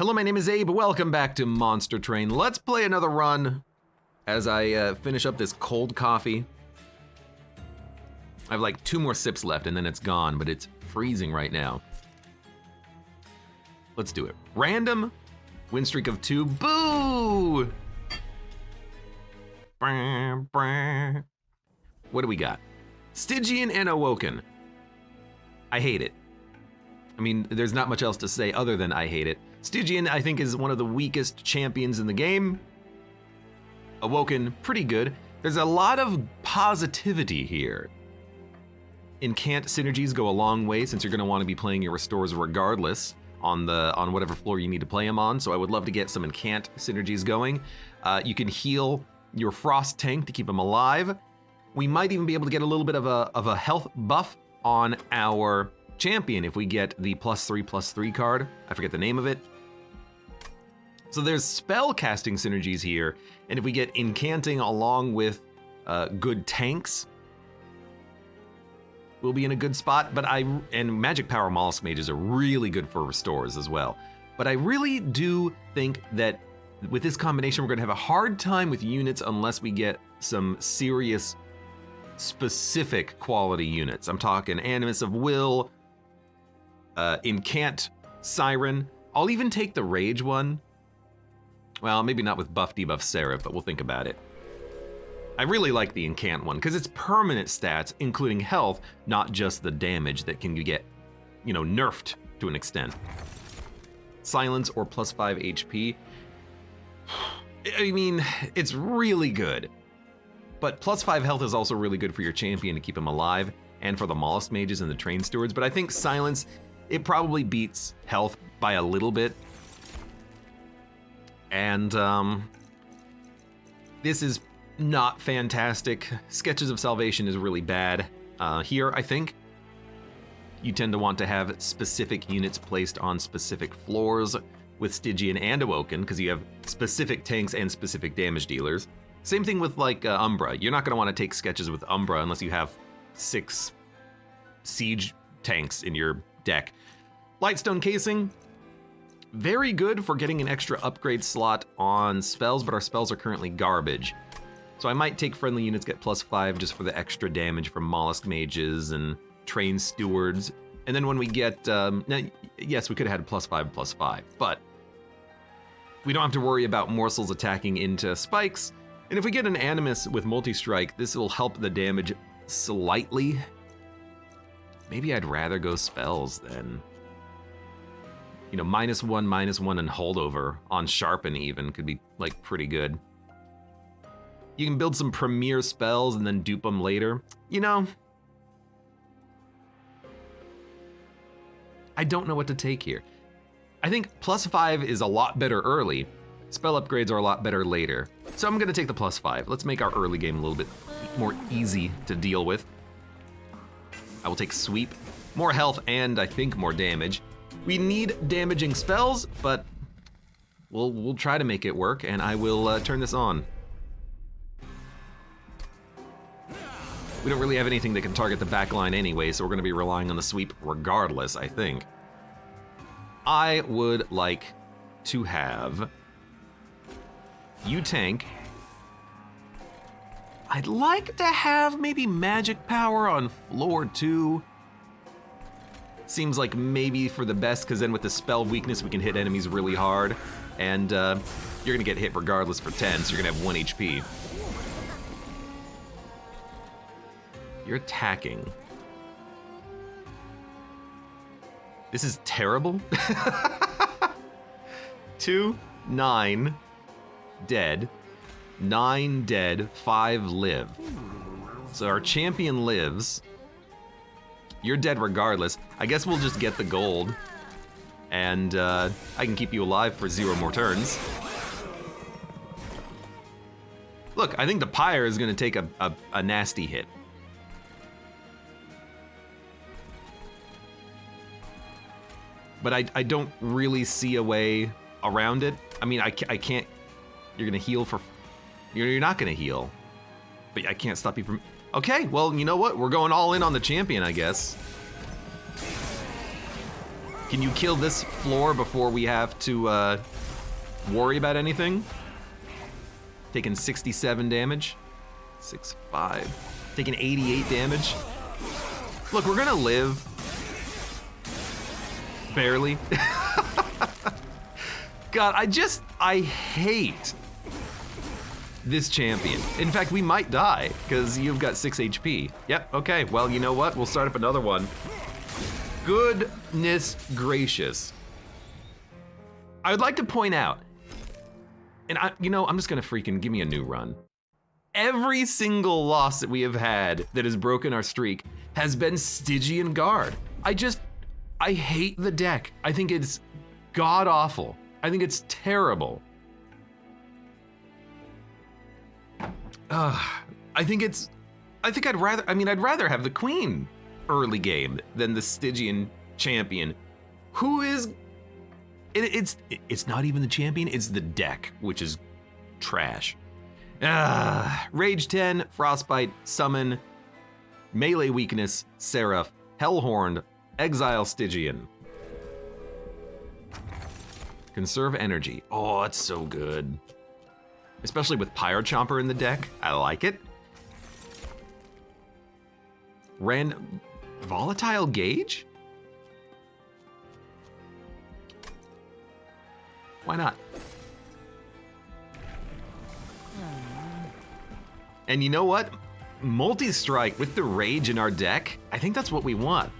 Hello, my name is Abe. Welcome back to Monster Train. Let's play another run as I finish up this cold coffee. I have like 2 more sips left and then it's gone, but it's freezing right now. Let's do it. Random, win streak of 2, boo! What do we got? Stygian and Awoken. I hate it. I mean, there's not much else to say other than I hate it. Stygian, I think, is one of the weakest champions in the game. Awoken, pretty good. There's a lot of positivity here. Incant synergies go a long way since you're gonna wanna be playing your restores regardless on whatever floor you need to play them on, so I would love to get some incant synergies going. You can heal your frost tank to keep him alive. We might even be able to get a little bit of a health buff on our champion if we get the +3/+3 card. I forget the name of it. So there's spell casting synergies here, and if we get incanting along with good tanks, we'll be in a good spot. And magic power mollusk mages are really good for restores as well. But I really do think that with this combination, we're gonna have a hard time with units unless we get some serious specific quality units. I'm talking Animus of Will, Incant Siren. I'll even take the Rage one. Well, maybe not with buff debuff Seraph, but we'll think about it. I really like the Incant one because it's permanent stats, including health, not just the damage that can get, nerfed to an extent. Silence or +5 HP. I mean, it's really good. But +5 health is also really good for your champion to keep him alive, and for the mollusk mages and the train stewards. But I think Silence, it probably beats health by a little bit. And this is not fantastic. Sketches of Salvation is really bad. Here, I think, you tend to want to have specific units placed on specific floors with Stygian and Awoken, because you have specific tanks and specific damage dealers. Same thing with like Umbra. You're not gonna wanna take sketches with Umbra unless you have 6 siege tanks in your deck. Lightstone Casing, very good for getting an extra upgrade slot on spells, but our spells are currently garbage. So I might take friendly units, get +5 just for the extra damage from mollusk mages and train stewards. And then when we get, yes, we could have had +5/+5, but we don't have to worry about morsels attacking into spikes. And if we get an Animus with multi-strike, this will help the damage slightly. Maybe I'd rather go spells then. -1/-1 and holdover on sharpen even could be like pretty good. You can build some premier spells and then dupe them later. I don't know what to take here. I think +5 is a lot better early. Spell upgrades are a lot better later. So I'm gonna take the +5. Let's make our early game a little bit more easy to deal with. I will take Sweep, more health and I think more damage. We need damaging spells, but we'll try to make it work, and I will turn this on. We don't really have anything that can target the back line anyway, so we're gonna be relying on the Sweep regardless, I think. I would like to have you tank. I'd like to have maybe magic power on floor 2. Seems like maybe for the best, because then with the spell weakness, we can hit enemies really hard. And you're gonna get hit regardless for 10, so you're gonna have 1 HP. You're attacking. This is terrible. 2, 9, dead. 9 dead, 5 live. So our champion lives. You're dead regardless. I guess we'll just get the gold. And I can keep you alive for 0 more turns. Look, I think the Pyre is gonna take a nasty hit. But I don't really see a way around it. I mean, I can't, you're gonna heal for, you're not gonna heal. But I can't stop you from, okay, well, you know what? We're going all in on the champion, I guess. Can you kill this floor before we have to worry about anything? Taking 67 damage. 6-5. Taking 88 damage. Look, we're gonna live. Barely. God, I hate this champion. In fact, we might die, because you've got 6 HP. Yep, okay, well, you know what? We'll start up another one. Goodness gracious. I would like to point out, and I'm just gonna freaking give me a new run. Every single loss that we have had that has broken our streak has been Stygian Guard. I hate the deck. I think it's god-awful. I think it's terrible. I'd rather have the Queen early game than the Stygian champion, who is, it's not even the champion, it's the deck, which is trash. Rage 10, Frostbite, Summon, Melee Weakness, Seraph, Hellhorn, Exile Stygian. Conserve Energy. Oh, it's so good. Especially with Pyro Chomper in the deck. I like it. Volatile Gauge? Why not? And you know what? Multi-strike with the Rage in our deck, I think that's what we want.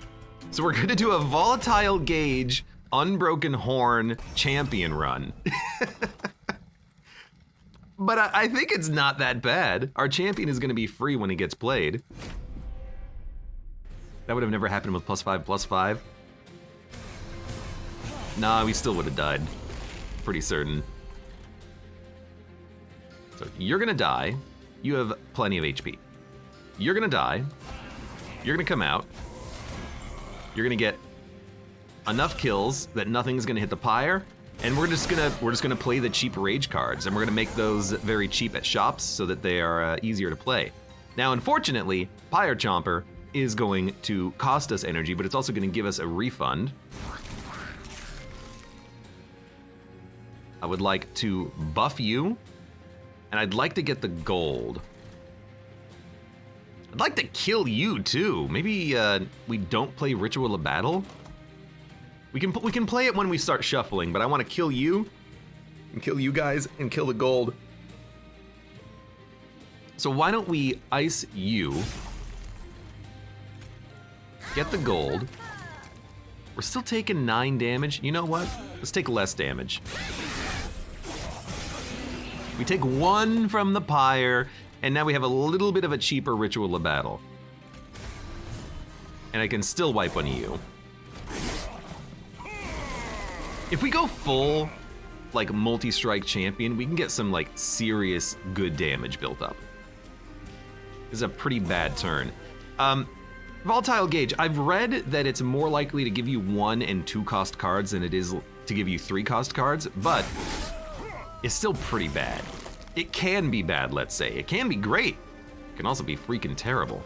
So we're gonna do a Volatile Gauge, Unbroken Horn champion run. But I think it's not that bad. Our champion is gonna be free when he gets played. That would have never happened with +5/+5. Nah, we still would have died. Pretty certain. So you're gonna die. You have plenty of HP. You're gonna die. You're gonna come out. You're gonna get enough kills that nothing's gonna hit the pyre, and we're just gonna play the cheap rage cards, and we're gonna make those very cheap at shops so that they are easier to play. Now, unfortunately, Pyre Chomper is going to cost us energy, but it's also gonna give us a refund. I would like to buff you, and I'd like to get the gold. I'd like to kill you too. Maybe we don't play Ritual of Battle. We can play it when we start shuffling, but I want to kill you, and kill you guys, and kill the gold. So why don't we ice you, get the gold. We're still taking 9 damage. You know what? Let's take less damage. We take 1 from the pyre, and now we have a little bit of a cheaper Ritual of Battle. And I can still wipe on you. If we go full, like, multi-strike champion, we can get some, like, serious good damage built up. This is a pretty bad turn. Volatile Gauge, I've read that it's more likely to give you 1 and 2 cost cards than it is to give you 3 cost cards, but it's still pretty bad. It can be bad, let's say. It can be great. It can also be freaking terrible.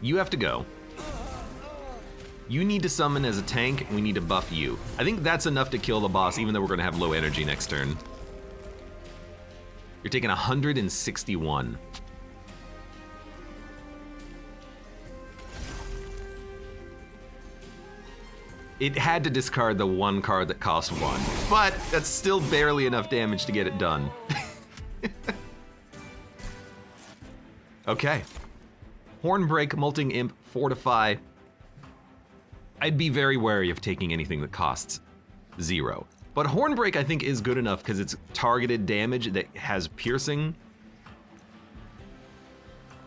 You have to go. You need to summon as a tank, and we need to buff you. I think that's enough to kill the boss, even though we're gonna have low energy next turn. You're taking 161. It had to discard the 1 card that cost 1, but that's still barely enough damage to get it done. Okay. Hornbreak, Molting Imp, Fortify. I'd be very wary of taking anything that costs 0. But Hornbreak, I think, is good enough because it's targeted damage that has piercing.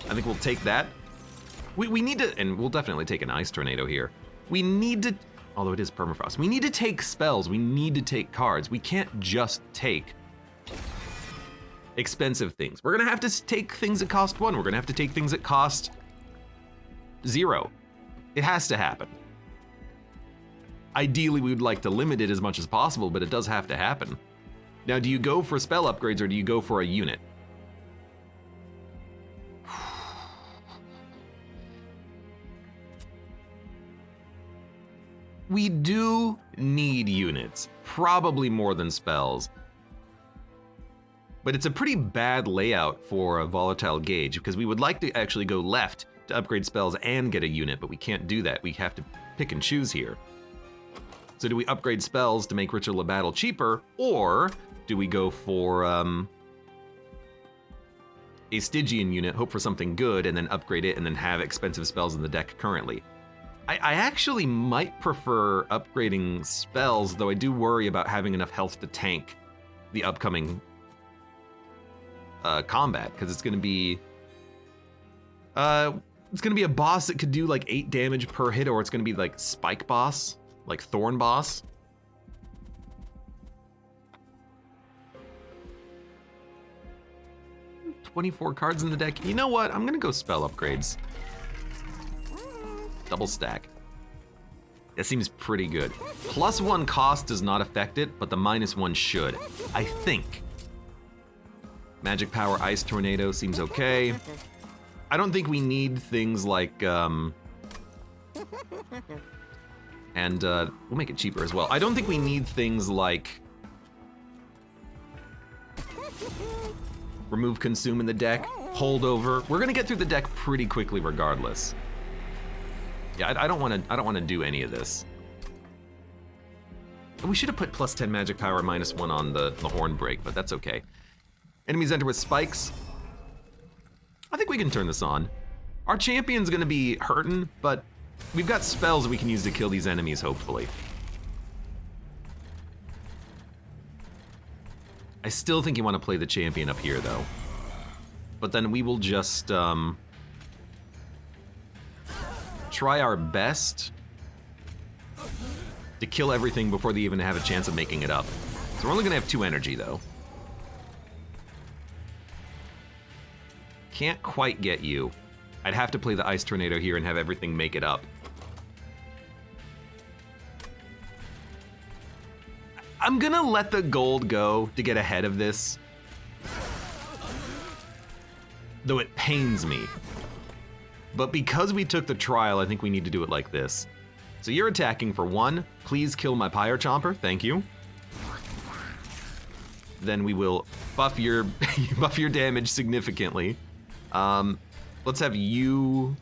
I think we'll take that. We need to, and we'll definitely take an Ice Tornado here. We need to, although it is permafrost, we need to take spells, we need to take cards. We can't just take expensive things. We're gonna have to take things that cost 1. We're gonna have to take things that cost 0. It has to happen. Ideally, we would like to limit it as much as possible, but it does have to happen. Now, do you go for spell upgrades or do you go for a unit? We do need units, probably more than spells. But it's a pretty bad layout for a volatile gauge because we would like to actually go left to upgrade spells and get a unit, but we can't do that. We have to pick and choose here. So do we upgrade spells to make Ritual of Battle cheaper, or do we go for a Stygian unit, hope for something good, and then upgrade it and then have expensive spells in the deck currently? I actually might prefer upgrading spells, though I do worry about having enough health to tank the upcoming combat, because it's gonna be a boss that could do like 8 damage per hit, or it's gonna be like Spike Boss, like Thorn Boss. "24 cards in the deck. You know what? I'm gonna go spell upgrades. Double stack. That seems pretty good. +1 cost does not affect it, but the -1 should, I think. Magic Power Ice Tornado seems okay. I don't think we need things like, and we'll make it cheaper as well. I don't think we need things like remove Consume in the deck, Holdover. We're gonna get through the deck pretty quickly regardless. Yeah, I don't want to do any of this. We should have put +10 Magic Power, -1 on the Horn Break, but that's okay. Enemies enter with spikes. I think we can turn this on. Our champion's gonna be hurting, but we've got spells that we can use to kill these enemies, hopefully. I still think you want to play the champion up here, though. But then we will just, try our best to kill everything before they even have a chance of making it up. So we're only gonna have 2 energy, though. Can't quite get you. I'd have to play the Ice Tornado here and have everything make it up. I'm gonna let the gold go to get ahead of this, though it pains me. But because we took the trial, I think we need to do it like this. So you're attacking for 1. Please kill my Pyre Chomper. Thank you. Then we will buff your buff your damage significantly. Let's have you.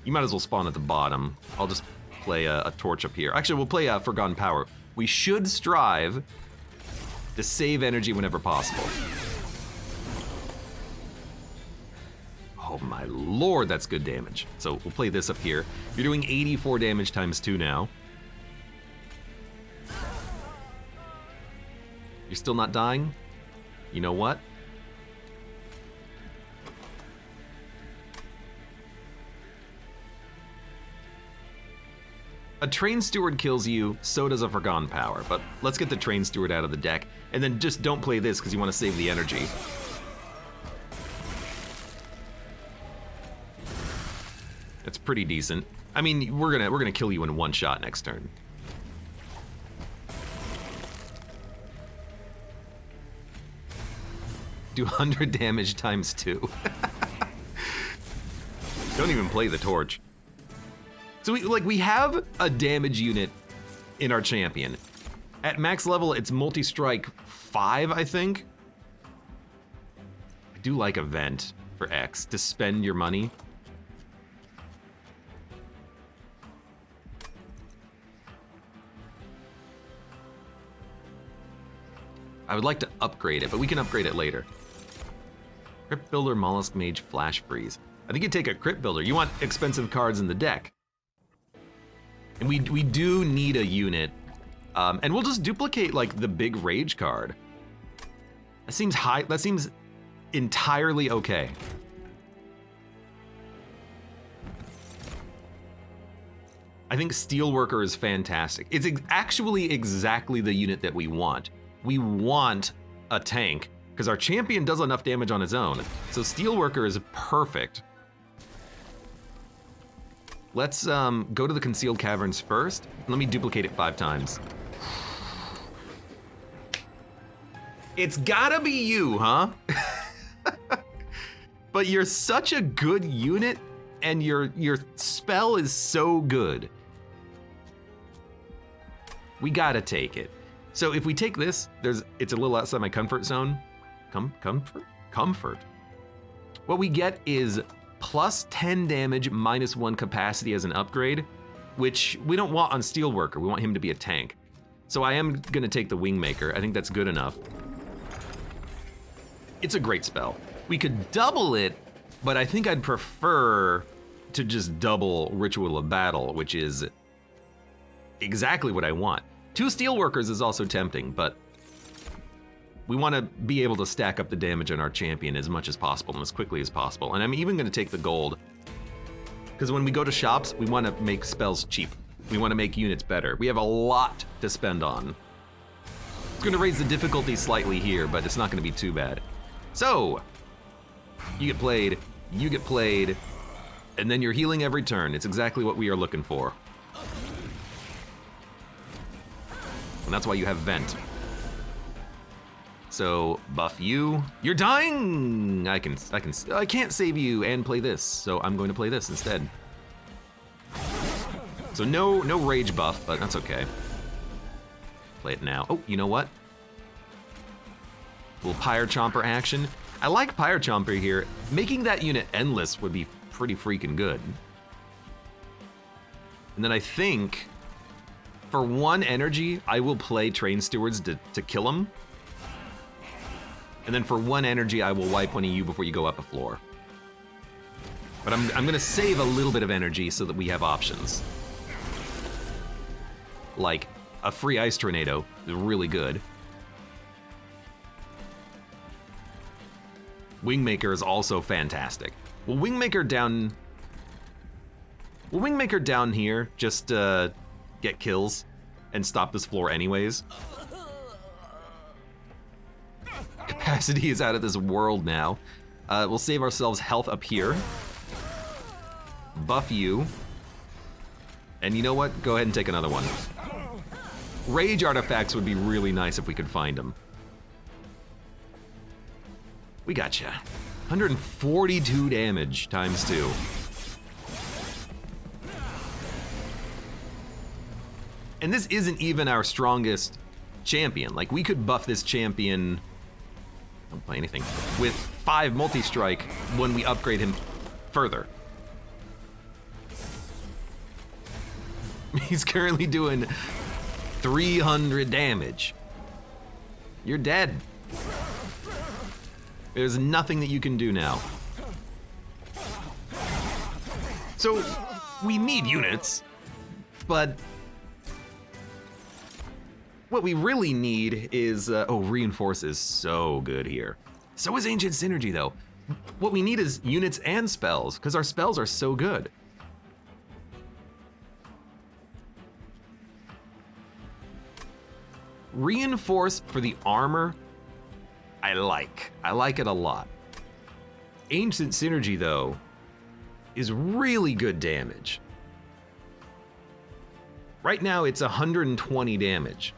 You might as well spawn at the bottom. I'll just play a torch up here. Actually, we'll play Forgotten Power. We should strive to save energy whenever possible. Oh my lord, that's good damage. So we'll play this up here. You're doing 84 damage times 2 now. You're still not dying? You know what? A Train Steward kills you, so does a Forgotten Power, but let's get the Train Steward out of the deck, and then just don't play this because you want to save the energy. That's pretty decent. I mean, we're gonna kill you in 1 shot next turn. Do 100 damage times 2. Don't even play the torch. So we have a damage unit in our champion. At max level, it's multi-strike 5, I think. I do like Event for X to spend your money. I would like to upgrade it, but we can upgrade it later. Crypt Builder, Mollusk Mage, Flash Freeze. I think you take a Crypt Builder. You want expensive cards in the deck. And we do need a unit. And we'll just duplicate like the big Rage card. That seems high, that seems entirely okay. I think Steelworker is fantastic. It's actually exactly the unit that we want. We want a tank, because our champion does enough damage on his own. So Steelworker is perfect. Let's go to the Concealed Caverns first. Let me duplicate it 5 times. It's gotta be you, huh? But you're such a good unit, and your spell is so good. We gotta take it. So if we take this, it's a little outside my comfort zone. Comfort. What we get is plus 10 damage, minus 1 capacity as an upgrade, which we don't want on Steelworker. We want him to be a tank. So I am gonna take the Wingmaker. I think that's good enough. It's a great spell. We could double it, but I think I'd prefer to just double Ritual of Battle, which is exactly what I want. 2 Steelworkers is also tempting, but we want to be able to stack up the damage on our champion as much as possible and as quickly as possible. And I'm even going to take the gold, because when we go to shops, we want to make spells cheap. We want to make units better. We have a lot to spend on. It's going to raise the difficulty slightly here, but it's not going to be too bad. So, you get played, and then you're healing every turn. It's exactly what we are looking for. And that's why you have Vent. So, buff you. You're dying! I can't save you and play this, so I'm going to play this instead. So no rage buff, but that's okay. Play it now. Oh, you know what? Little Pyre Chomper action. I like Pyre Chomper here. Making that unit endless would be pretty freaking good. And then I think, for 1 energy, I will play Train Stewards to kill him. And then for 1 energy, I will wipe one of you before you go up a floor. But I'm gonna save a little bit of energy so that we have options. Like, a free Ice Tornado is really good. Wingmaker is also fantastic. Will Wingmaker down here just get kills and stop this floor anyways? Capacity is out of this world now. We'll save ourselves health up here. Buff you. And you know what? Go ahead and take another one. Rage artifacts would be really nice if we could find them. We gotcha. 142 damage times 2. And this isn't even our strongest champion. Like, we could buff this champion, don't play anything, with 5 multi-strike when we upgrade him further. He's currently doing 300 damage. You're dead. There's nothing that you can do now. So, we need units, but what we really need is, Reinforce is so good here. So is Ancient Synergy though. What we need is units and spells, because our spells are so good. Reinforce for the armor, I like it a lot. Ancient Synergy though, is really good damage. Right now it's 120 damage.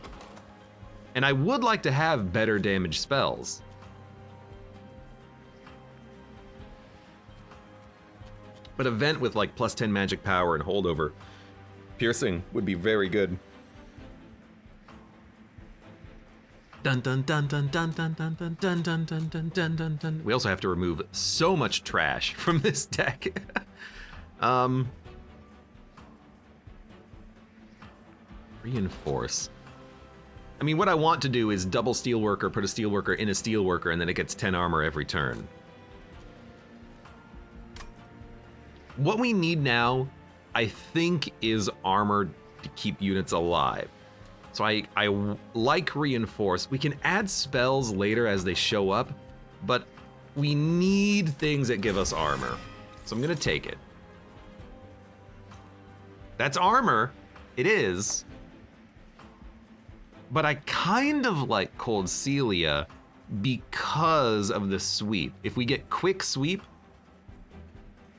And I would like to have better damage spells. But a vent with like plus 10 magic power and holdover piercing would be very good. Dun dun dun dun dun dun dun dun dun dun dun dun dun dun dun. We also have to remove so much trash from this deck. Reinforce. I mean, what I want to do is double Steelworker, put a Steelworker in a Steelworker, and then it gets 10 armor every turn. What we need now, I think, is armor to keep units alive. So I like Reinforce. We can add spells later as they show up, but we need things that give us armor. So I'm gonna take it. That's armor, it is. But I kind of like Cold Celia because of the sweep. If we get quick sweep,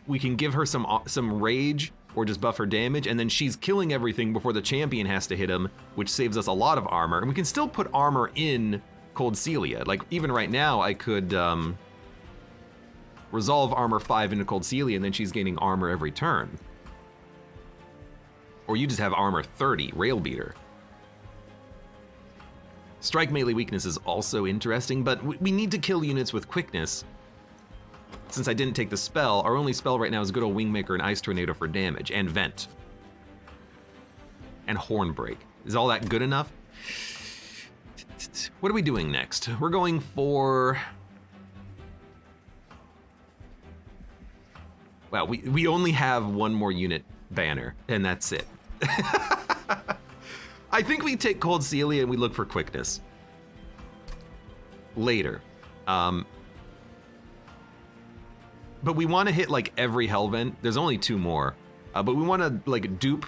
we can give her some rage or just buff her damage, and then she's killing everything before the champion has to hit him, which saves us a lot of armor. And we can still put armor in Cold Celia. Like, even right now, I could resolve armor 5 into Cold Celia, and then she's gaining armor every turn. Or you just have armor 30, Rail Beater. Strike melee weakness is also interesting, but we need to kill units with quickness. Since I didn't take the spell, our only spell right now is good old Wingmaker and Ice Tornado for damage, and Vent. And Hornbreak. Is all that good enough? What are we doing next? We're going for... Wow, we only have one more unit banner, and that's it. I think we take Cold Celia and we look for quickness. Later. But we want to hit like every Hellvent. There's only 2 more. But we want to like dupe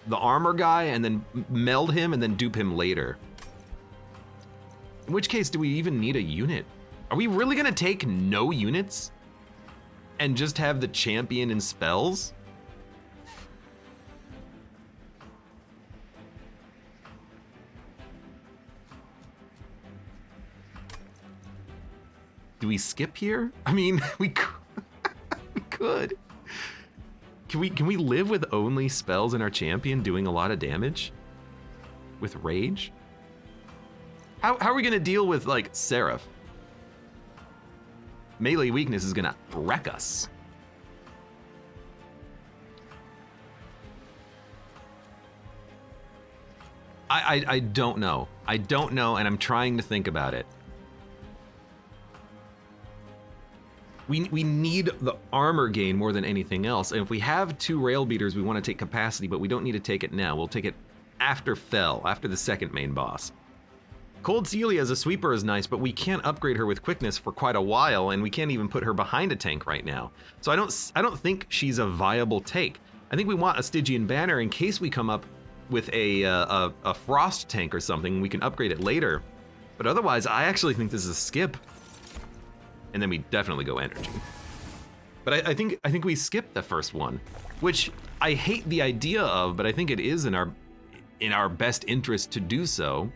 the armor guy and then meld him and then dupe him later. In which case, do we even need a unit? Are we really gonna take no units and just have the champion and spells? Do we skip here? I mean, we could. Can we live with only spells and our champion doing a lot of damage? With rage? How are we gonna deal with like Seraph? Melee weakness is gonna wreck us. I don't know. I don't know, and I'm trying to think about it. We need the armor gain more than anything else. And if we have 2 rail beaters, we want to take capacity, but we don't need to take it now. We'll take it after Fell, after the second main boss. Cold Celia as a sweeper is nice, but we can't upgrade her with quickness for quite a while, and we can't even put her behind a tank right now. So I don't think she's a viable take. I think we want a Stygian banner in case we come up with a frost tank or something. We can upgrade it later. But otherwise, I actually think this is a skip. And then we definitely go energy. But I think we skipped the first one, which I hate the idea of, but I think it is in our best interest to do so.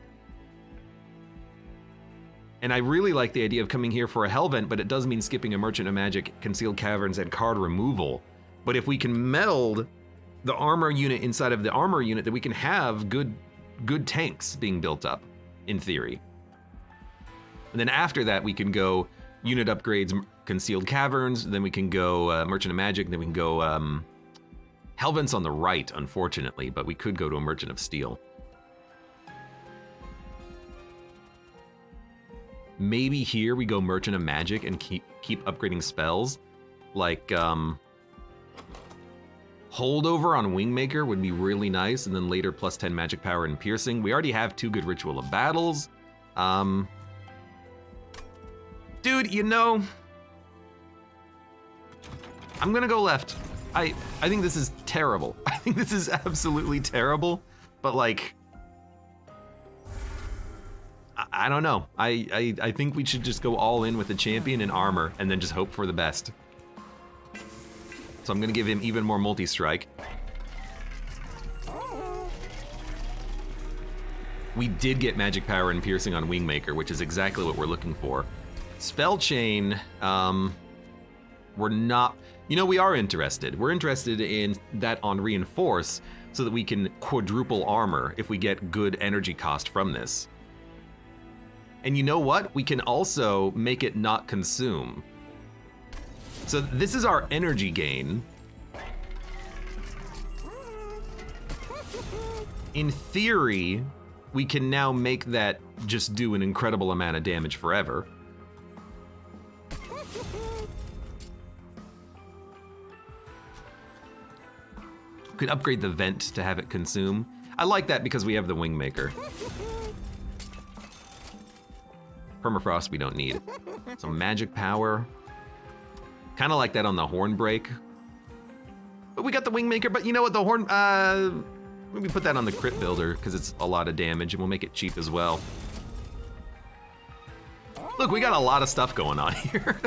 And I really like the idea of coming here for a Hellvent, but it does mean skipping a Merchant of Magic, Concealed Caverns, and card removal. But if we can meld the armor unit inside of the armor unit, then we can have good tanks being built up, in theory. And then after that, we can go unit upgrades, Concealed Caverns, then we can go Merchant of Magic, then we can go Hellvent's on the right, unfortunately, but we could go to a Merchant of Steel. Maybe here we go Merchant of Magic and keep upgrading spells. Like Holdover on Wingmaker would be really nice, and then later plus 10 magic power and piercing. We already have 2 good Ritual of Battles. Dude, you know, I'm gonna go left. I think this is terrible. I think this is absolutely terrible, but like, I don't know. I think we should just go all in with the champion and armor and then just hope for the best. So I'm gonna give him even more multi-strike. We did get magic power and piercing on Wingmaker, which is exactly what we're looking for. Spell Chain, we're not, you know, we are interested. We're interested in that on Reinforce so that we can quadruple armor if we get good energy cost from this. And you know what? We can also make it not consume. So this is our energy gain. In theory, we can now make that just do an incredible amount of damage forever. Could upgrade the vent to have it consume. I like that because we have the Wingmaker. Permafrost we don't need. Some magic power. Kind of like that on the Hornbreak. But we got the Wingmaker, but you know what, the Horn, maybe put that on the Crit Builder because it's a lot of damage and we'll make it cheap as well. Look, we got a lot of stuff going on here.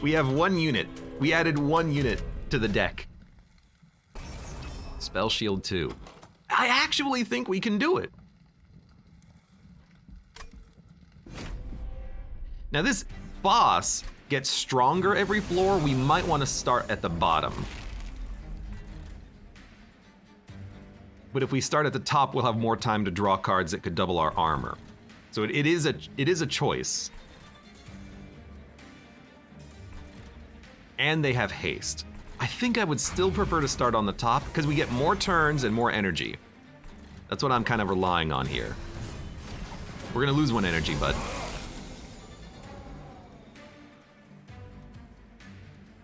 We have 1 unit. We added 1 unit to the deck. Spell Shield 2. I actually think we can do it. Now this boss gets stronger every floor. We might want to start at the bottom. but if we start at the top, we'll have more time to draw cards that could double our armor. So it is a choice. And they have haste. I think I would still prefer to start on the top because we get more turns and more energy. That's what I'm kind of relying on here. We're gonna lose 1 energy, but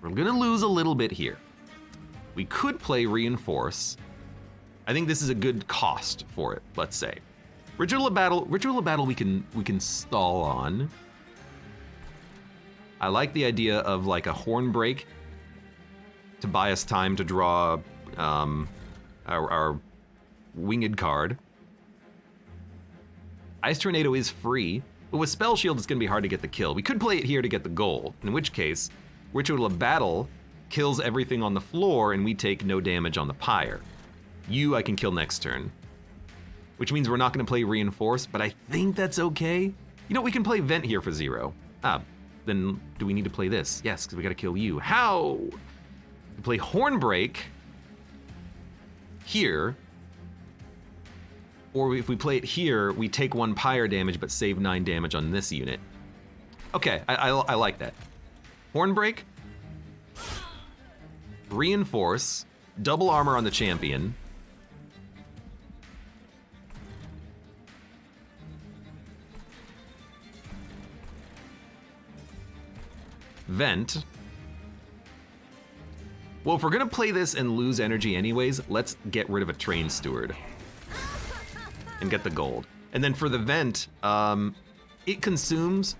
we're gonna lose a little bit here. We could play Reinforce. I think this is a good cost for it, let's say. Ritual of Battle we can stall on. I like the idea of like a Horn Break to buy us time to draw our winged card. Ice Tornado is free, but with Spell Shield it's gonna be hard to get the kill. We could play it here to get the gold, in which case, Ritual of Battle kills everything on the floor and we take no damage on the pyre. You I can kill next turn, which means we're not gonna play Reinforce, but I think that's okay. You know, we can play Vent here for 0. Then do we need to play this? Yes, because we gotta kill you. How? We play Hornbreak here, or if we play it here, we take 1 pyre damage but save 9 damage on this unit. Okay, I like that. Hornbreak, Reinforce, double armor on the champion. Vent. Well, if we're gonna play this and lose energy anyways, let's get rid of a Train Steward and get the gold. And then for the Vent, it consumes,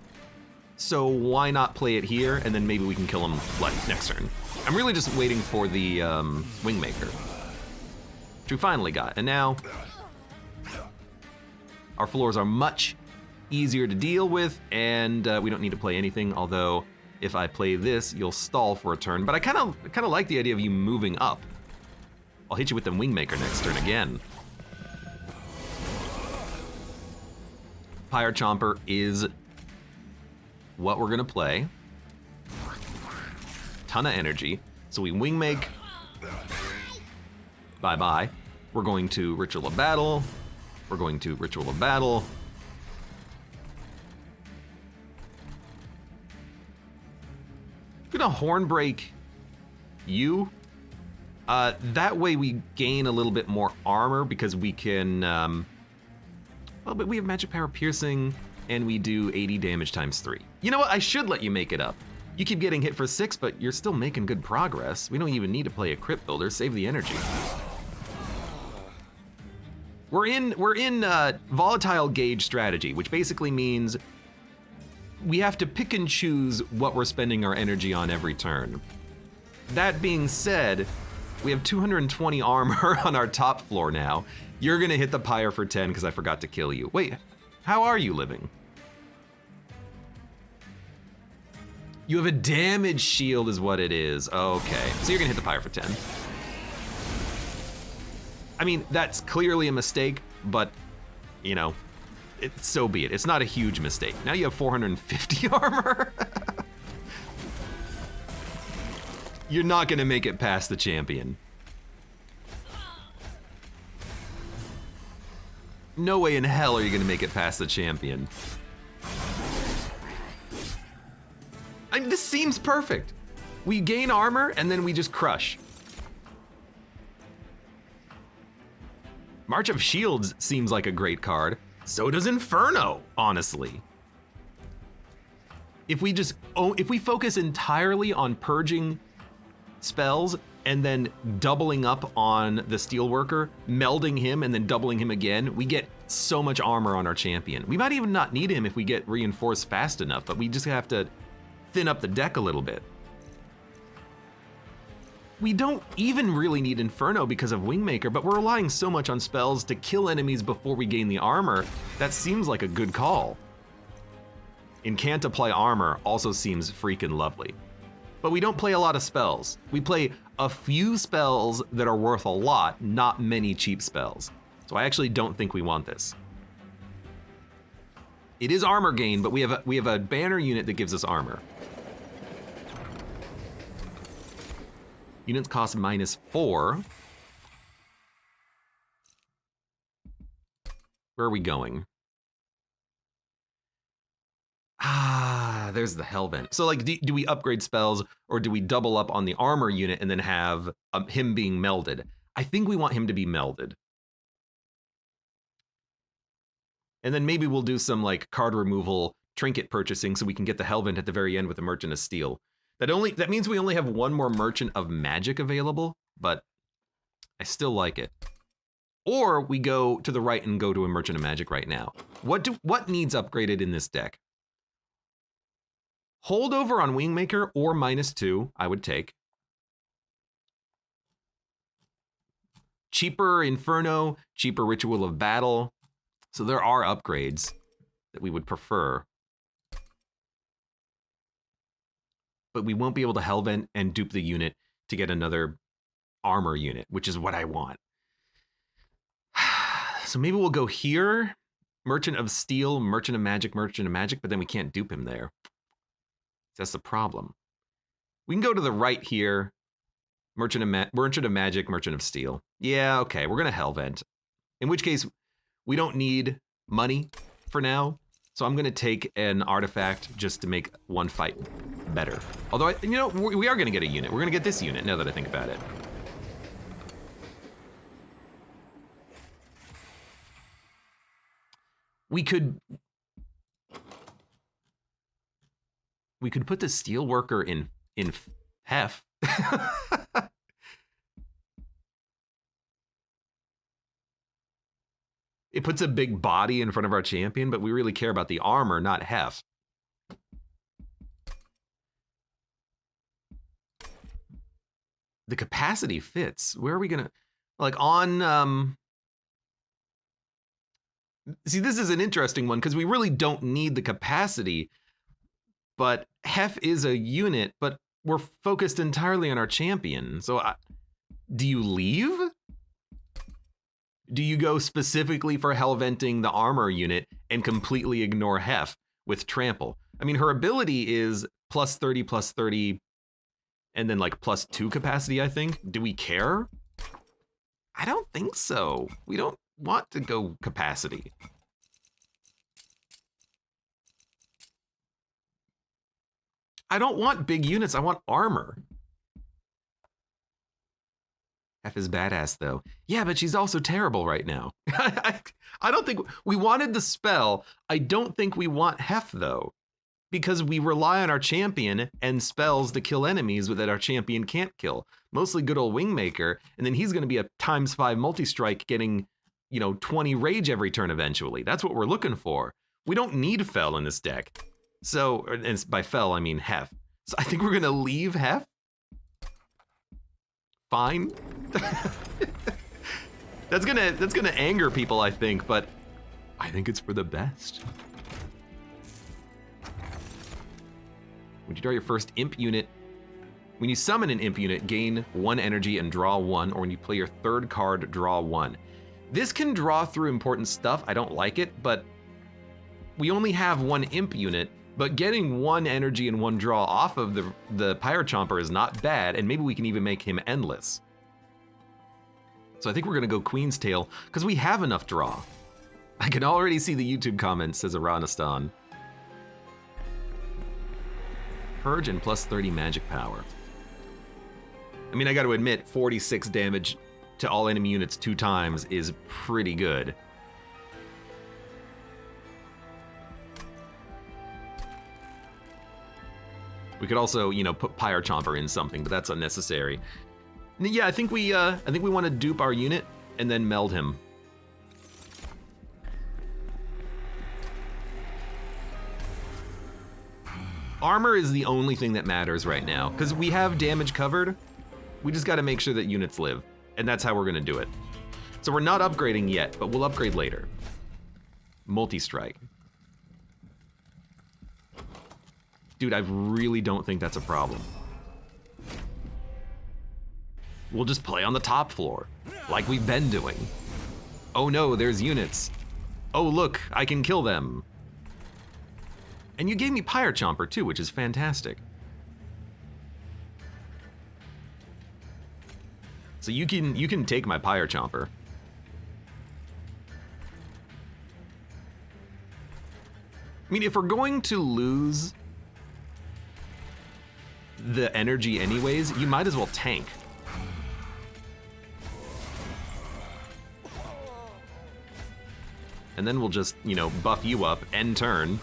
so why not play it here and then maybe we can kill him like next turn. I'm really just waiting for the Wingmaker, which we finally got. And now our floors are much easier to deal with, and we don't need to play anything, although if I play this, you'll stall for a turn, but I kind of like the idea of you moving up. I'll hit you with the Wingmaker next turn again. Pyre Chomper is what we're gonna play. Ton of energy, so we Wingmake. Bye-bye. We're going to Ritual of Battle. We're going to Ritual of Battle. Gonna Hornbreak you. That way we gain a little bit more armor because we can, well, but we have Magic Power Piercing and we do 80 damage times 3. You know what, I should let you make it up. You keep getting hit for 6, but you're still making good progress. We don't even need to play a Crypt Builder, save the energy. We're in volatile gauge strategy, which basically means we have to pick and choose what we're spending our energy on every turn. That being said, we have 220 armor on our top floor now. You're gonna hit the pyre for 10 because I forgot to kill you. Wait, how are you living? You have a damage shield is what it is. Okay, so you're gonna hit the pyre for 10. I mean, that's clearly a mistake, but you know, so be it. It's not a huge mistake. Now you have 450 armor. You're not gonna make it past the champion. No way in hell are you gonna make it past the champion. I mean, this seems perfect. We gain armor and then we just crush. March of Shields seems like a great card. So does Inferno, honestly. If we focus entirely on purging spells and then doubling up on the Steelworker, melding him and then doubling him again, we get so much armor on our champion. We might even not need him if we get reinforced fast enough, but we just have to thin up the deck a little bit. We don't even really need Inferno because of Wingmaker, but we're relying so much on spells to kill enemies before we gain the armor, that seems like a good call. And can't apply armor also seems freaking lovely. But we don't play a lot of spells. We play a few spells that are worth a lot, not many cheap spells. So I actually don't think we want this. It is armor gain, but we have a banner unit that gives us armor. Units cost -4. Where are we going? Ah, there's the Hellvent. So, like, do we upgrade spells, or do we double up on the armor unit and then have him being melded? I think we want him to be melded. And then maybe we'll do some, like, card removal, trinket purchasing so we can get the Hellvent at the very end with the Merchant of Steel. That means we only have one more Merchant of Magic available, but I still like it. Or we go to the right and go to a Merchant of Magic right now. What needs upgraded in this deck? Holdover on Wingmaker or -2, I would take. Cheaper Inferno, cheaper Ritual of Battle. So there are upgrades that we would prefer. But we won't be able to Hellvent and dupe the unit to get another armor unit, which is what I want. So maybe we'll go here. Merchant of Steel, Merchant of Magic, but then we can't dupe him there. That's the problem. We can go to the right here. Merchant of Magic, Merchant of Steel. Yeah, okay, we're gonna Hellvent. In which case, we don't need money for now. So I'm gonna take an artifact just to make one fight better. Although, we are gonna get a unit. We're gonna get this unit now that I think about it. We could put the Steelworker in Hef. It puts a big body in front of our champion, but we really care about the armor, not Hef. The capacity fits. Where are we gonna, like, on, see, this is an interesting one because we really don't need the capacity, but Hef is a unit, but we're focused entirely on our champion. So do you leave? Do you go specifically for Hellventing the armor unit and completely ignore Hef with Trample? I mean, her ability is +30, and then like +2 capacity, I think. Do we care? I don't think so. We don't want to go capacity. I don't want big units, I want armor. Hef is badass though. Yeah, but she's also terrible right now. I don't think, we wanted the spell. I don't think we want Hef though, because we rely on our champion and spells to kill enemies that our champion can't kill. Mostly good old Wingmaker, and then he's gonna be a ×5 multi-strike getting, 20 rage every turn eventually. That's what we're looking for. We don't need Fel in this deck. So, and by Fel, I mean Hef. So I think we're gonna leave Hef. Fine. That's gonna anger people, I think, but I think it's for the best. When you draw your first imp unit, when you summon an imp unit, gain 1 energy and draw 1, or when you play your 3rd card, draw 1. This can draw through important stuff. I don't like it, but we only have 1 imp unit, but getting 1 energy and 1 draw off of the Pyre Chomper is not bad, and maybe we can even make him endless. So I think we're gonna go Queen's Tail, because we have enough draw. I can already see the YouTube comments, says Aranistan. Purge and +30 magic power. I mean, I gotta admit, 46 damage to all enemy units 2 times is pretty good. We could also, put Pyre Chomper in something, but that's unnecessary. Yeah, I think we want to dupe our unit and then meld him. Armor is the only thing that matters right now, because we have damage covered. We just got to make sure that units live, and that's how we're gonna do it. So we're not upgrading yet, but we'll upgrade later. Multi-strike. Dude, I really don't think that's a problem. We'll just play on the top floor, like we've been doing. Oh no, there's units. Oh look, I can kill them. And you gave me Pyre Chomper too, which is fantastic. So you can take my Pyre Chomper. I mean, if we're going to lose the energy anyways, you might as well tank. And then we'll just, you know, buff you up, end turn.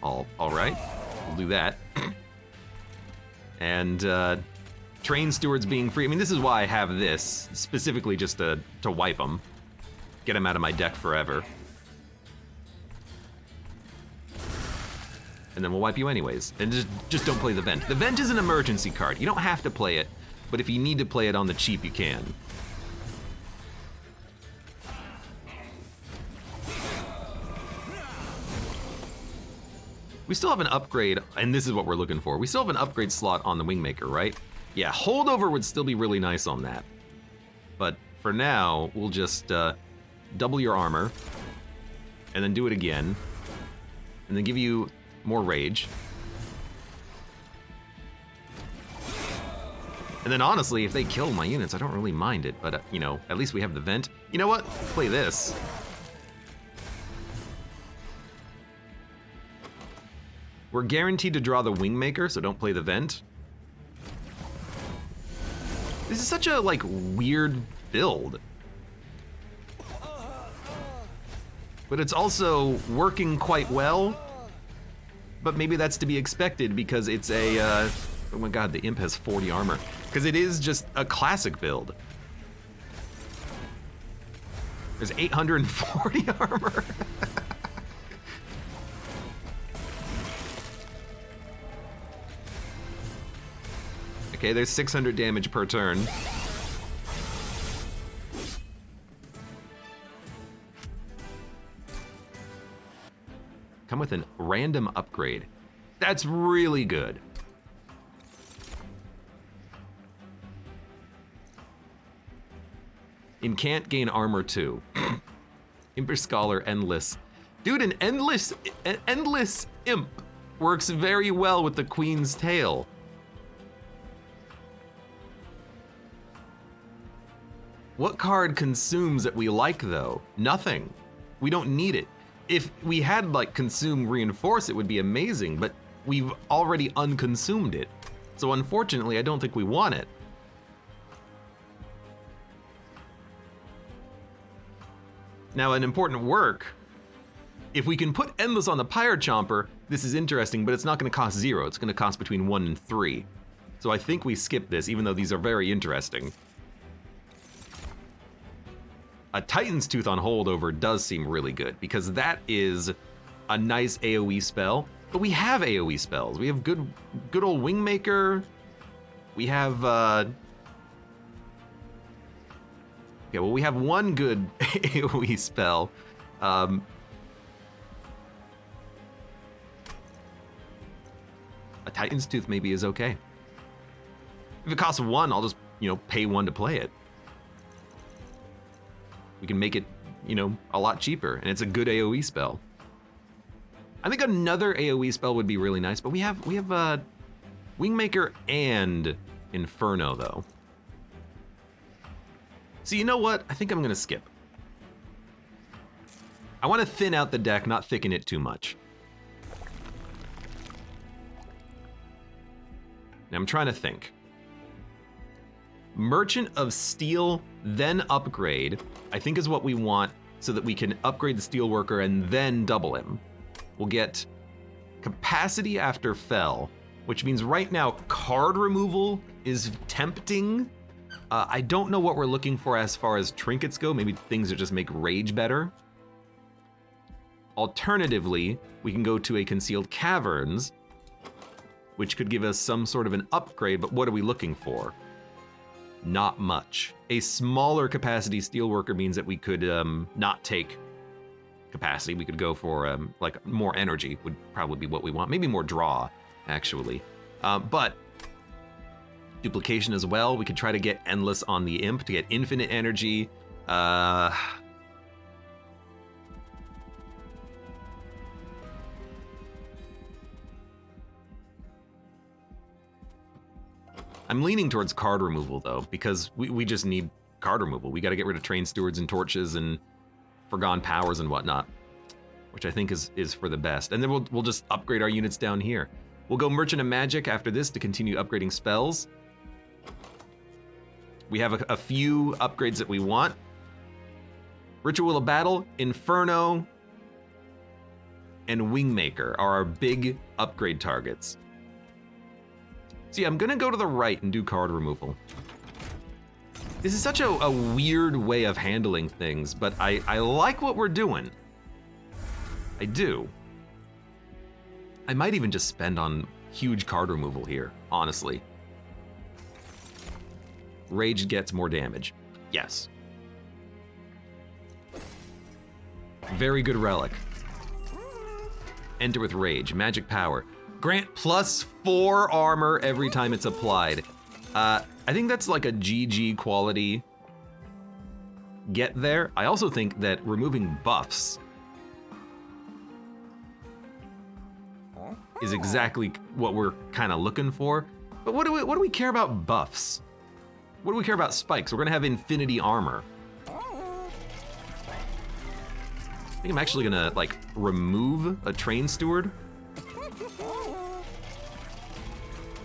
All right, we'll do that. And train stewards being free. I mean, this is why I have this, specifically just to wipe them. Get them out of my deck forever. And then we'll wipe you anyways. And just don't play the vent. The vent is an emergency card. You don't have to play it, but if you need to play it on the cheap, you can. We still have an upgrade, and this is what we're looking for. We still have an upgrade slot on the Wingmaker, right? Yeah, holdover would still be really nice on that. But for now, we'll just double your armor, and then do it again, and then give you more rage. And then honestly, if they kill my units, I don't really mind it, but you know, at least we have the vent. You know what? Play this. We're guaranteed to draw the Wingmaker, so don't play the vent. This is such a, like, weird build. But it's also working quite well. But maybe that's to be expected because it's a, oh my god, the Imp has 40 armor. Because it is just a classic build. There's 840 armor. Okay, there's 600 damage per turn. Come with a random upgrade. That's really good. Incant gain armor 2. Imper Scholar Endless. Dude, an endless imp works very well with the Queen's Tail. What card consumes that we like, though? Nothing. We don't need it. If we had, like, consume reinforce, it would be amazing, but we've already unconsumed it. So unfortunately, I don't think we want it. Now, an important work, if we can put Endless on the Pyre Chomper, this is interesting, but it's not gonna cost 0. It's gonna cost between 1 and 3. So I think we skip this, even though these are very interesting. A Titan's Tooth on holdover does seem really good because that is a nice AoE spell, but we have AoE spells. We have good old Wingmaker. We have, okay, well, we have one good AoE spell. A Titan's Tooth maybe is okay. If it costs 1, I'll just, you know, pay 1 to play it. We can make it, you know, a lot cheaper, and it's a good AoE spell. I think another AoE spell would be really nice, but we have Wingmaker and Inferno, though. So you know what? I think I'm gonna skip. I want to thin out the deck, not thicken it too much. Now I'm trying to think. Merchant of Steel, then upgrade, I think is what we want so that we can upgrade the Steelworker and then double him. We'll get capacity after fell, which means right now card removal is tempting. I don't know what we're looking for as far as trinkets go. Maybe things that just make rage better. Alternatively, we can go to a Concealed Caverns, which could give us some sort of an upgrade, but what are we looking for? Not much. A smaller capacity Steelworker means that we could not take capacity. We could go for like more energy would probably be what we want. Maybe more draw, actually. But duplication as well. We could try to get Endless on the Imp to get infinite energy. I'm leaning towards card removal though, because we just need card removal. We got to get rid of train stewards and torches and forgone powers and whatnot, which I think is for the best. And then we'll just upgrade our units down here. We'll go Merchant of Magic after this to continue upgrading spells. We have a few upgrades that we want. Ritual of Battle, Inferno, and Wingmaker are our big upgrade targets. See, I'm gonna go to the right and do card removal. This is such a weird way of handling things, but I like what we're doing. I do. I might even just spend on huge card removal here, honestly. Rage gets more damage. Yes. Very good relic. Enter with Rage. Magic power. Grant +4 armor every time it's applied. I think that's like a GG quality get there. I also think that removing buffs is exactly what we're kind of looking for. But what do we care about buffs? What do we care about spikes? We're gonna have infinity armor. I think I'm actually gonna like remove a train steward.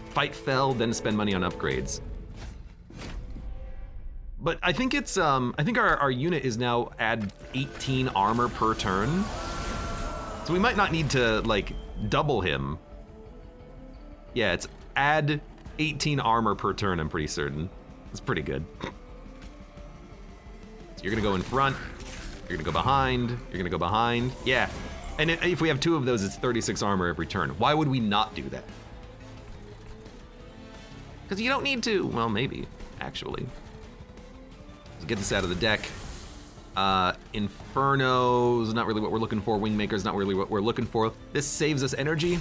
Fight fell, then spend money on upgrades. But I think it's I think our unit is now add 18 armor per turn. So we might not need to like double him. Yeah, it's add 18 armor per turn, I'm pretty certain. It's pretty good. So you're gonna go in front, you're gonna go behind, you're gonna go behind. Yeah, and if we have 2 of those, it's 36 armor every turn. Why would we not do that? Because you don't need to. Well, maybe, actually. Let's get this out of the deck. Inferno's not really what we're looking for. Wingmaker's not really what we're looking for. This saves us energy,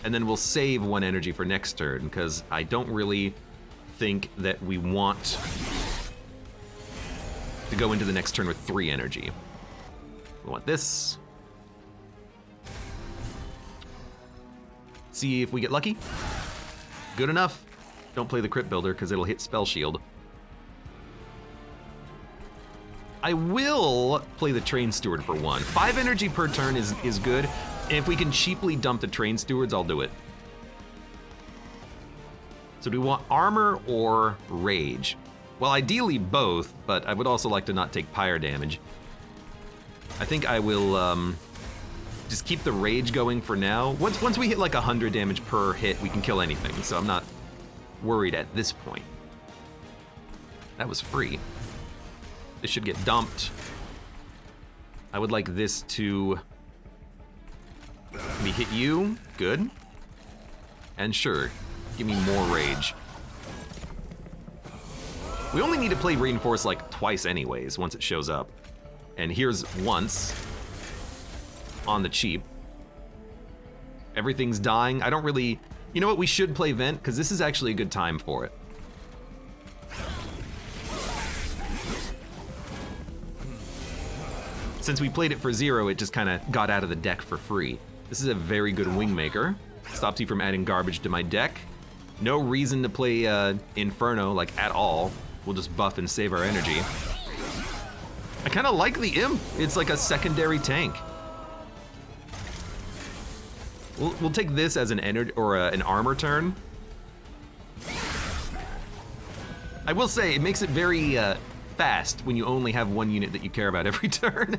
and then we'll save 1 energy for next turn, because I don't really think that we want to go into the next turn with 3 energy. We want this. See if we get lucky. Good enough. Don't play the Crypt Builder because it'll hit Spell Shield. I will play the Train Steward for 1. 5 energy per turn is good. And if we can cheaply dump the Train Stewards, I'll do it. So do we want armor or rage? Well, ideally both, but I would also like to not take pyre damage. I think I will just keep the rage going for now. Once we hit like 100 damage per hit, we can kill anything, so I'm not worried at this point. That was free. This should get dumped. I would like this to maybe hit you. Good. And sure, give me more rage. We only need to play Reinforce like twice anyways, once it shows up. And here's once on the cheap. Everything's dying. I don't really... You know what? We should play Vent, because this is actually a good time for it. Since we played it for 0, it just kind of got out of the deck for free. This is a very good Wingmaker. Stops you from adding garbage to my deck. No reason to play Inferno, like, at all. We'll just buff and save our energy. I kind of like the Imp. It's like a secondary tank. We'll take this as an energy or an armor turn. I will say it makes it very fast when you only have 1 unit that you care about every turn.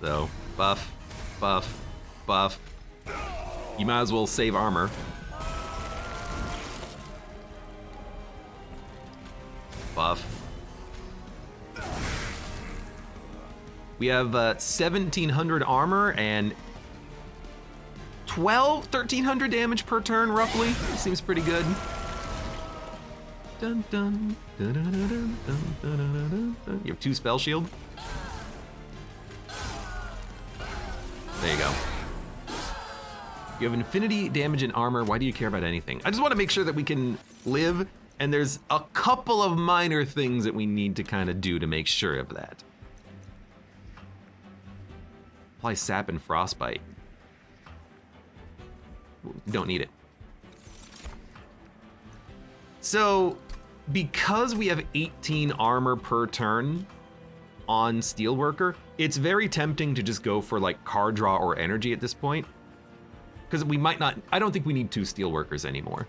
So buff, buff, buff. You might as well save armor. Buff. We have 1,700 armor and 1,300 damage per turn, roughly. Seems pretty good. Dun, dun, dun, dun, dun, dun, dun, dun, dun. You have 2 spell shield. There you go. You have infinity damage and armor. Why do you care about anything? I just want to make sure that we can live, and there's a couple of minor things that we need to kind of do to make sure of that. Apply sap and frostbite. Don't need it. So, because we have 18 armor per turn on Steelworker, it's very tempting to just go for like card draw or energy at this point. Because we might not, I don't think we need 2 Steelworkers anymore.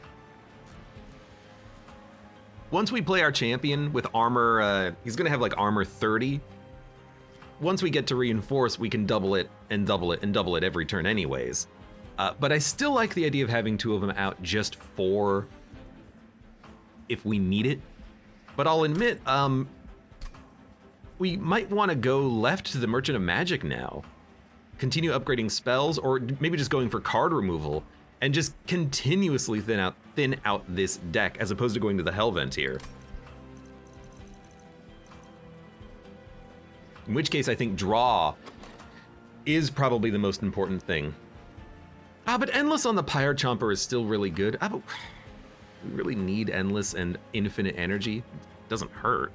Once we play our champion with armor, he's gonna have like armor 30. Once we get to reinforce, we can double it and double it and double it every turn anyways. But I still like the idea of having 2 of them out just for if we need it. But I'll admit, we might want to go left to the Merchant of Magic now. Continue upgrading spells, or maybe just going for card removal, and just continuously thin out this deck, as opposed to going to the Hellvent here. In which case, I think draw is probably the most important thing. But Endless on the Pyre Chomper is still really good. But we really need Endless and Infinite Energy. Doesn't hurt.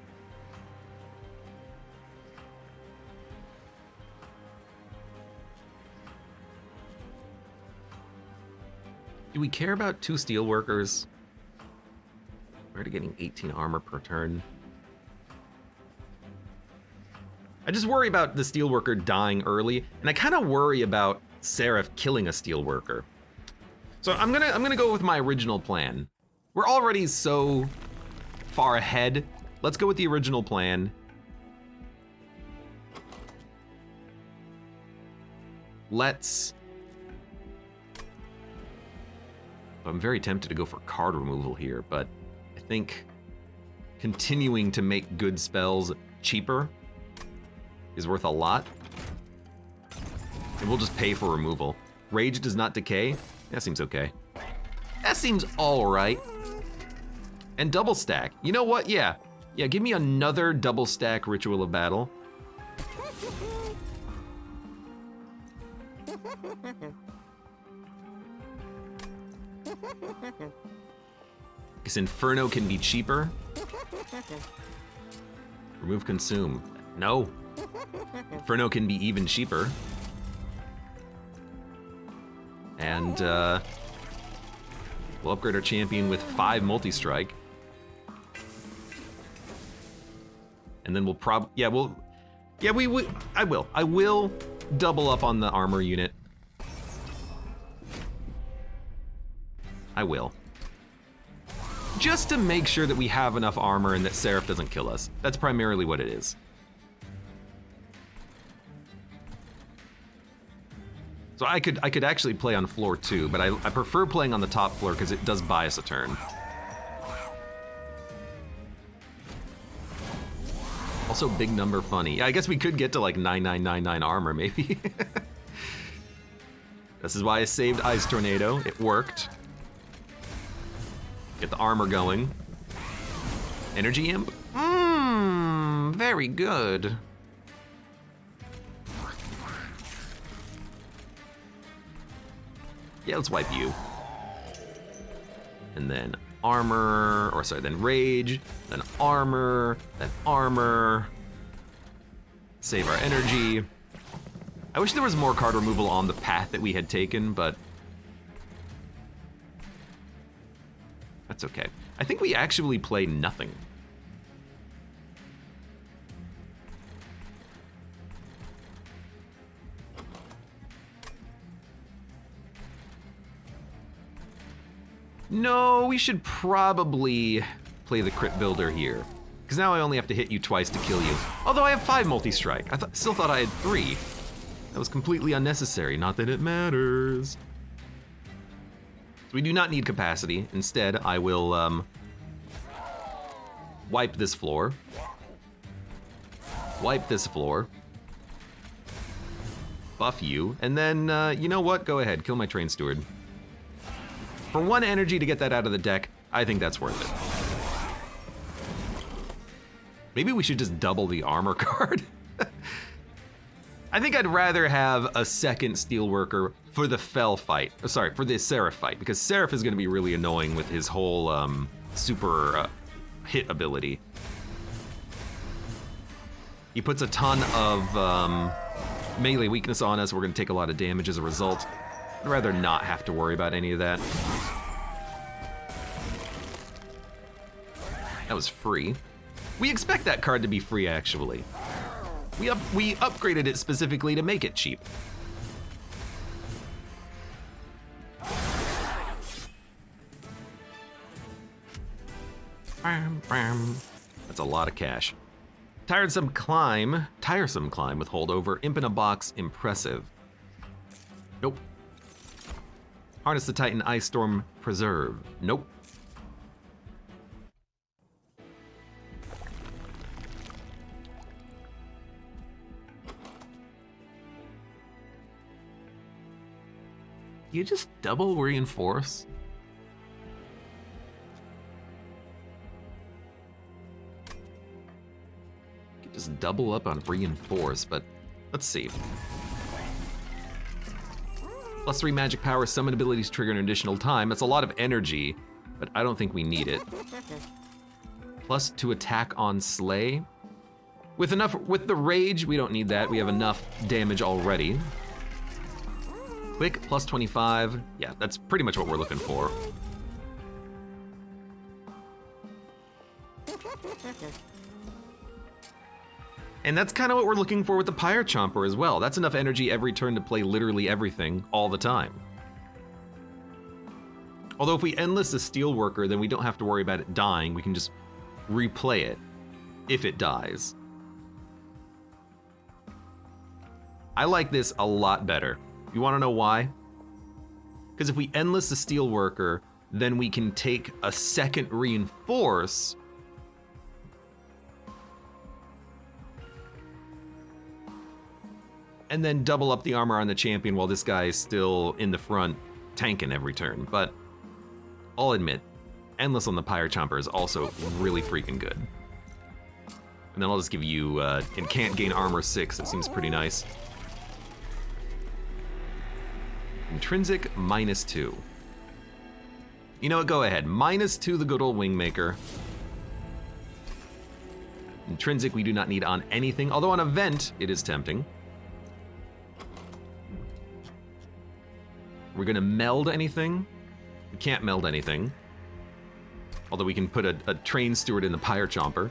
Do we care about 2 Steelworkers? We're already getting 18 armor per turn. I just worry about the Steelworker dying early, and I kind of worry about Seraph killing a Steelworker. So I'm gonna go with my original plan. We're already so far ahead. Let's go with the original plan. I'm very tempted to go for card removal here, but I think continuing to make good spells cheaper is worth a lot. And we'll just pay for removal. Rage does not decay. That seems okay. That seems all right. And double stack. You know what? Yeah, give me another double stack Ritual of Battle. Because Inferno can be cheaper. Remove Consume. No. Inferno can be even cheaper. And we'll upgrade our champion with 5 multi-strike. And then we'll I will double up on the armor unit. I will. Just to make sure that we have enough armor and that Seraph doesn't kill us. That's primarily what it is. So I could actually play on floor 2, but I prefer playing on the top floor because it does buy us a turn. Also, big number funny. I guess we could get to like 9999 armor, maybe. This is why I saved Ice Tornado. It worked. Get the armor going. Energy Imp? Very good. Yeah, let's wipe you. And then armor, or sorry, then rage, then armor, then armor. Save our energy. I wish there was more card removal on the path that we had taken, but that's okay. I think we actually play nothing. No, we should probably play the Crypt Builder here. Because now I only have to hit you twice to kill you. Although I have 5 multi-strike. I still thought I had 3. That was completely unnecessary, not that it matters. So we do not need capacity. Instead, I will wipe this floor. Wipe this floor. Buff you, and then, you know what? Go ahead, kill my Train Steward. For 1 energy to get that out of the deck, I think that's worth it. Maybe we should just double the armor card. I think I'd rather have a second Steelworker for the Fell fight. Oh, sorry, for the Seraph fight, because Seraph is going to be really annoying with his whole super hit ability. He puts a ton of melee weakness on us. We're going to take a lot of damage as a result. I'd rather not have to worry about any of that. That was free. We expect that card to be free, actually. We upgraded it specifically to make it cheap. That's a lot of cash. Tiresome climb with holdover. Imp in a box, impressive. Nope. Harness the Titan, Ice Storm, preserve. Nope. You just double reinforce? You could just double up on reinforce, but let's see. +3 magic power, summon abilities trigger an additional time. That's a lot of energy, but I don't think we need it. +2 attack on slay. With the rage, we don't need that. We have enough damage already. Quick, +25. Yeah, that's pretty much what we're looking for. And that's kind of what we're looking for with the Pyre Chomper as well. That's enough energy every turn to play literally everything all the time. Although if we endless the Steelworker, then we don't have to worry about it dying. We can just replay it if it dies. I like this a lot better. You want to know why? Because if we endless the Steelworker, then we can take a second reinforce and then double up the armor on the champion while this guy is still in the front tanking every turn. But I'll admit, endless on the Pyre Chomper is also really freaking good. And then I'll just give you, and can't gain armor 6, that seems pretty nice. Intrinsic, -2. You know what, go ahead. -2 the good old Wingmaker. Intrinsic we do not need on anything, although on event it is tempting. We're gonna meld anything? We can't meld anything. Although we can put a train steward in the Pyre Chomper.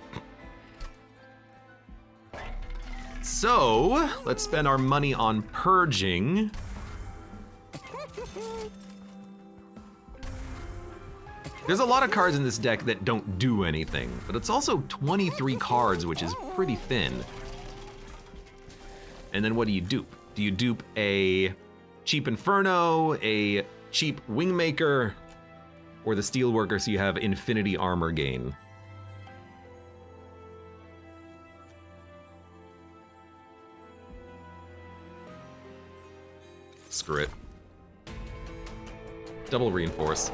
So, let's spend our money on purging. There's a lot of cards in this deck that don't do anything, but it's also 23 cards, which is pretty thin. And then what do you dupe? Do you dupe a cheap Inferno, a cheap Wingmaker, or the Steelworker so you have infinity armor gain? Screw it. Double reinforce.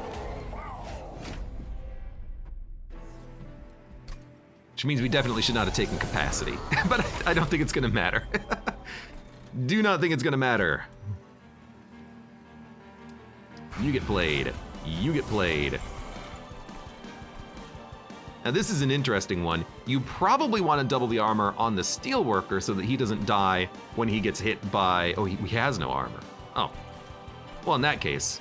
Which means we definitely should not have taken capacity, but I don't think it's gonna matter. Do not think it's gonna matter. You get played. You get played. Now this is an interesting one. You probably want to double the armor on the Steelworker so that he doesn't die when he gets hit by... Oh, he has no armor. Oh. Well, in that case,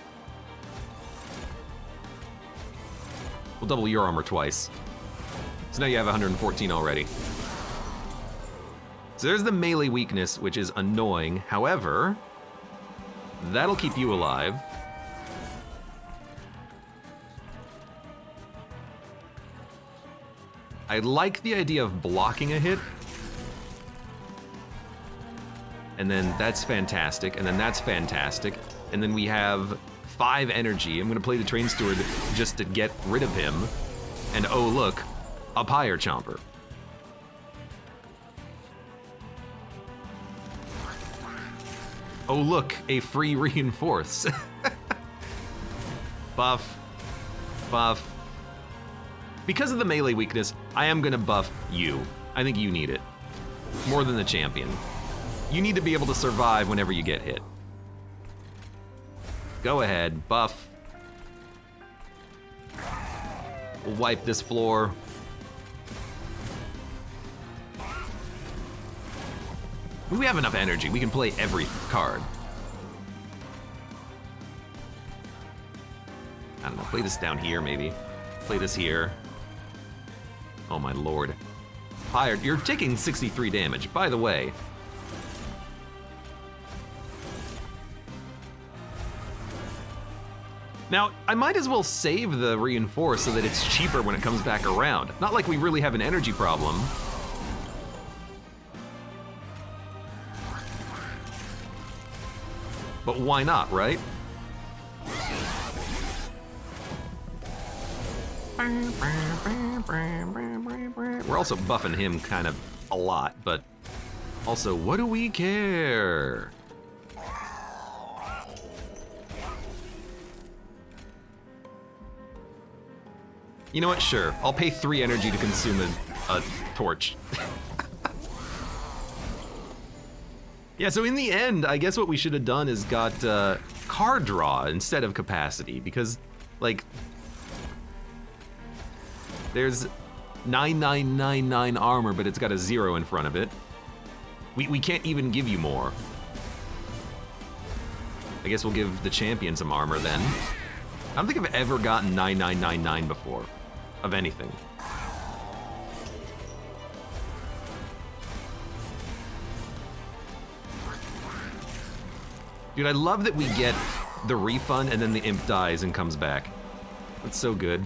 we'll double your armor twice. So now you have 114 already. So there's the melee weakness, which is annoying. However, that'll keep you alive. I like the idea of blocking a hit. And then that's fantastic, and then that's fantastic. And then we have 5 energy. I'm gonna play the Train Steward just to get rid of him. And oh look, a Pyre Chomper. Oh look, a free reinforce. Buff, buff. Because of the melee weakness, I am gonna buff you. I think you need it. More than the champion. You need to be able to survive whenever you get hit. Go ahead, buff. We'll wipe this floor. We have enough energy, we can play every card. I don't know, play this down here maybe. Play this here. Oh my lord. Fired. You're taking 63 damage, by the way. Now, I might as well save the reinforce so that it's cheaper when it comes back around. Not like we really have an energy problem. But why not, right? We're also buffing him kind of a lot, but also, what do we care? You know what? Sure. I'll pay 3 energy to consume a torch. Yeah, so in the end, I guess what we should have done is got card draw instead of capacity, because, like, there's 9999 armor, but it's got a 0 in front of it. We can't even give you more. I guess we'll give the champion some armor then. I don't think I've ever gotten 9999 before. Of anything. Dude, I love that we get the refund and then the imp dies and comes back. That's so good.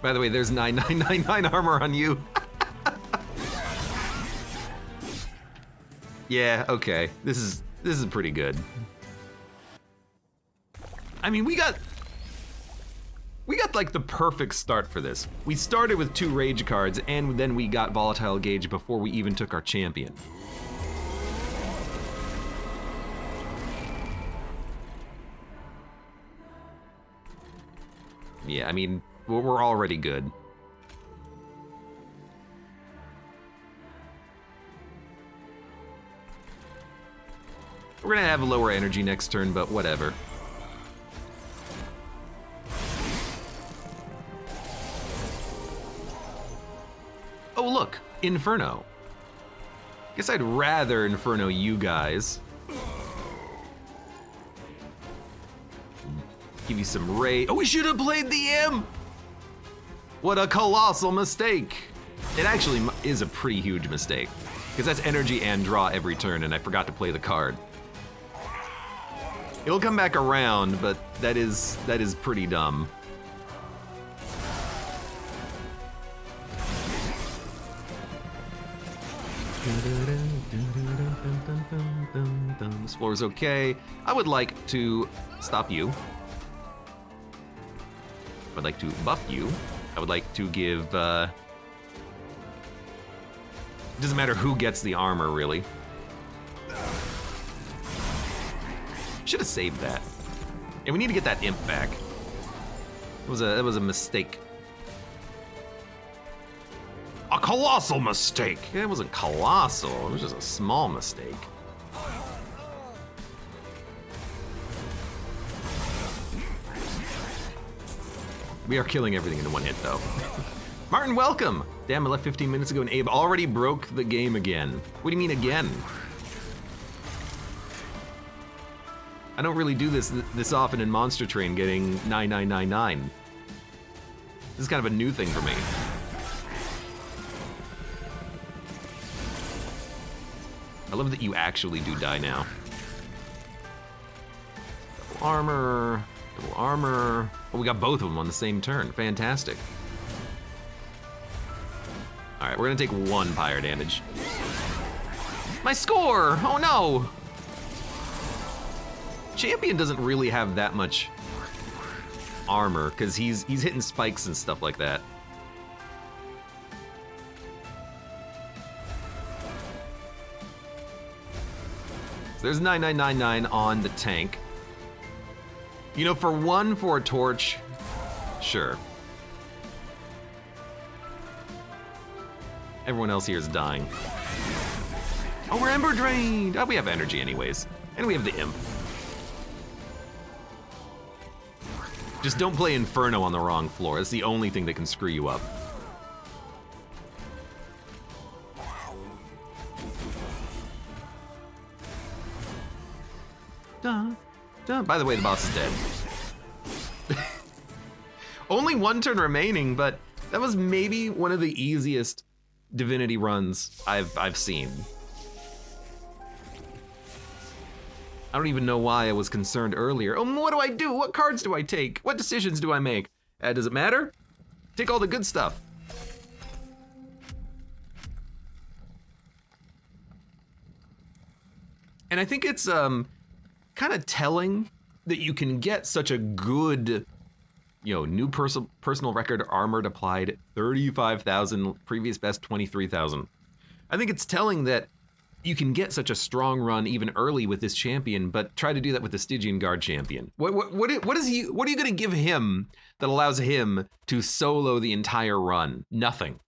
By the way, there's 9999 armor on you. Yeah, okay. This is pretty good. I mean, we got like the perfect start for this. We started with 2 rage cards, and then we got volatile gauge before we even took our champion. Yeah, I mean, we're already good. We're gonna have lower energy next turn, but whatever. Oh look, Inferno. Guess I'd rather Inferno you guys. Give you some rage. Oh, we should have played the imp! What a colossal mistake. It actually is a pretty huge mistake, because that's energy and draw every turn, and I forgot to play the card. It'll come back around, but that is pretty dumb. This floor is okay. I would like to stop you. I would like to buff you. I would like to give, it doesn't matter who gets the armor, really. Should have saved that. And we need to get that imp back. That was a mistake. A colossal mistake! It wasn't colossal, it was just a small mistake. We are killing everything in one hit, though. Martin, welcome! Damn, I left 15 minutes ago and Abe already broke the game again. What do you mean again? I don't really do this often in Monster Train, getting 9999. This is kind of a new thing for me. I love that you actually do die now. Double armor, double armor. Oh, we got both of them on the same turn. Fantastic. All right, we're gonna take 1 pyre damage. My score! Oh no! Champion doesn't really have that much armor, because he's hitting spikes and stuff like that. So there's 9999 on the tank. You know, for 1 for a torch, sure. Everyone else here is dying. Oh, we're ember drained! Oh, we have energy anyways. And we have the imp. Just don't play Inferno on the wrong floor. That's the only thing that can screw you up. Oh, by the way, the boss is dead. Only one turn remaining, but that was maybe one of the easiest Divinity runs I've seen. I don't even know why I was concerned earlier. Oh, what do I do? What cards do I take? What decisions do I make? Does it matter? Take all the good stuff. And I think it's kind of telling that you can get such a good, new personal record armored applied 35,000, previous best 23,000. I think it's telling that you can get such a strong run even early with this champion, but try to do that with the Stygian Guard champion. What are you going to give him that allows him to solo the entire run? Nothing.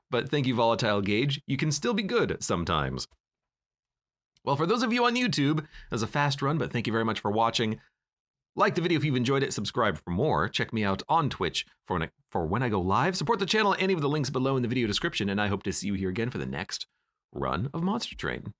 But thank you, Volatile Gauge. You can still be good sometimes. Well, for those of you on YouTube, that was a fast run, but thank you very much for watching. Like the video if you've enjoyed it, subscribe for more. Check me out on Twitch for when I go live. Support the channel at any of the links below in the video description, and I hope to see you here again for the next run of Monster Train.